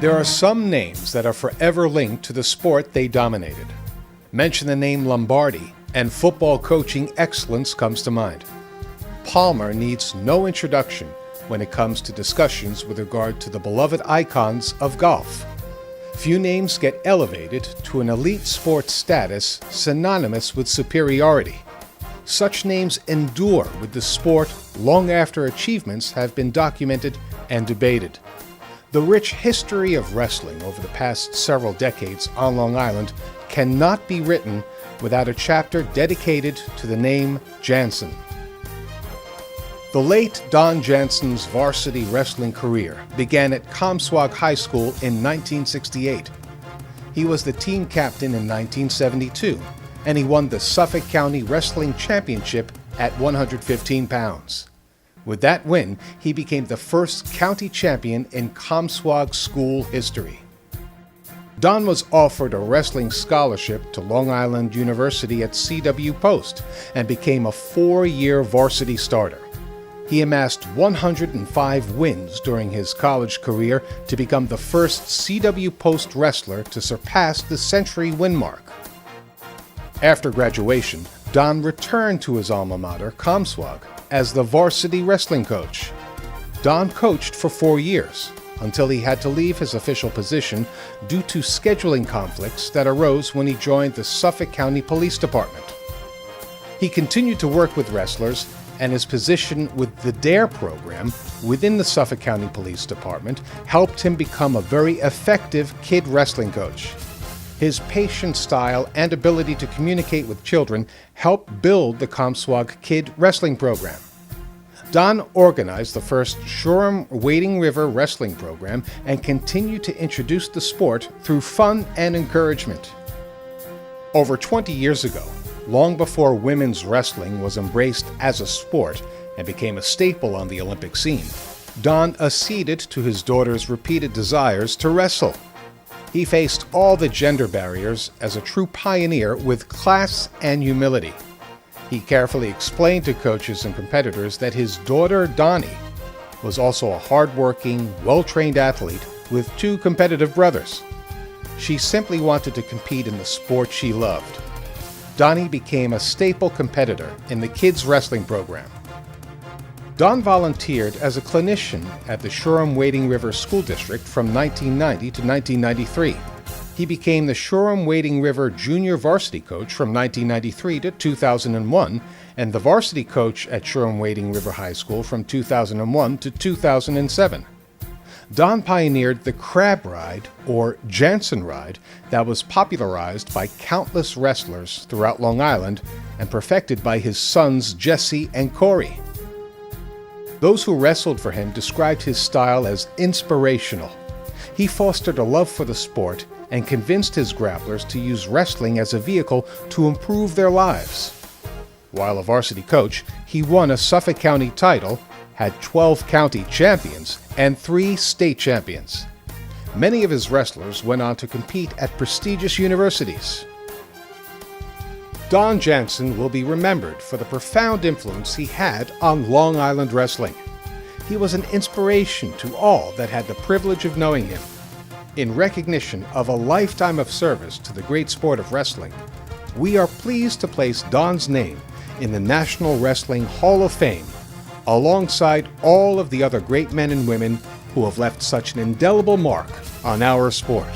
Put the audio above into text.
There are some names that are forever linked to the sport they dominated. Mention the name Lombardi, and football coaching excellence comes to mind. Palmer needs no introduction when it comes to discussions with regard to the beloved icons of golf. Few names get elevated to an elite sports status synonymous with superiority. Such names endure with the sport long after achievements have been documented and debated. The rich history of wrestling over the past several decades on Long Island cannot be written without a chapter dedicated to the name Jantzen. The late Don Jantzen's varsity wrestling career began at Comstock High School in 1968. He was the team captain in 1972, and he won the Suffolk County Wrestling Championship at 115 pounds. With that win, he became the first county champion in Comstock school history. Don was offered a wrestling scholarship to Long Island University at C.W. Post and became a 4-year varsity starter. He amassed 105 wins during his college career to become the first C.W. Post wrestler to surpass the century win mark. After graduation, Don returned to his alma mater, Comstock, as the varsity wrestling coach. Don coached for 4 years, until he had to leave his official position due to scheduling conflicts that arose when he joined the Suffolk County Police Department. He continued to work with wrestlers, and his position with the DARE program within the Suffolk County Police Department helped him become a very effective kid wrestling coach. His patient style and ability to communicate with children helped build the Comstock Kid Wrestling Program. Don organized the first Shoreham-Wading River wrestling program and continued to introduce the sport through fun and encouragement. Over 20 years ago, long before women's wrestling was embraced as a sport and became a staple on the Olympic scene, Don acceded to his daughter's repeated desires to wrestle. He faced all the gender barriers as a true pioneer with class and humility. He carefully explained to coaches and competitors that his daughter, Donnie, was also a hard-working, well-trained athlete with 2 competitive brothers. She simply wanted to compete in the sport she loved. Donnie became a staple competitor in the kids' wrestling program. Don volunteered as a clinician at the Shoreham-Wading River School District from 1990 to 1993. He became the Shoreham-Wading River Junior Varsity Coach from 1993 to 2001 and the varsity coach at Shoreham-Wading River High School from 2001 to 2007. Don pioneered the crab ride, or Jantzen ride, that was popularized by countless wrestlers throughout Long Island and perfected by his sons Jesse and Corey. Those who wrestled for him described his style as inspirational. He fostered a love for the sport and convinced his grapplers to use wrestling as a vehicle to improve their lives. While a varsity coach, he won a Suffolk County title, had 12 county champions, and 3 state champions. Many of his wrestlers went on to compete at prestigious universities. Don Jantzen will be remembered for the profound influence he had on Long Island wrestling. He was an inspiration to all that had the privilege of knowing him. In recognition of a lifetime of service to the great sport of wrestling, we are pleased to place Don's name in the National Wrestling Hall of Fame, alongside all of the other great men and women who have left such an indelible mark on our sport.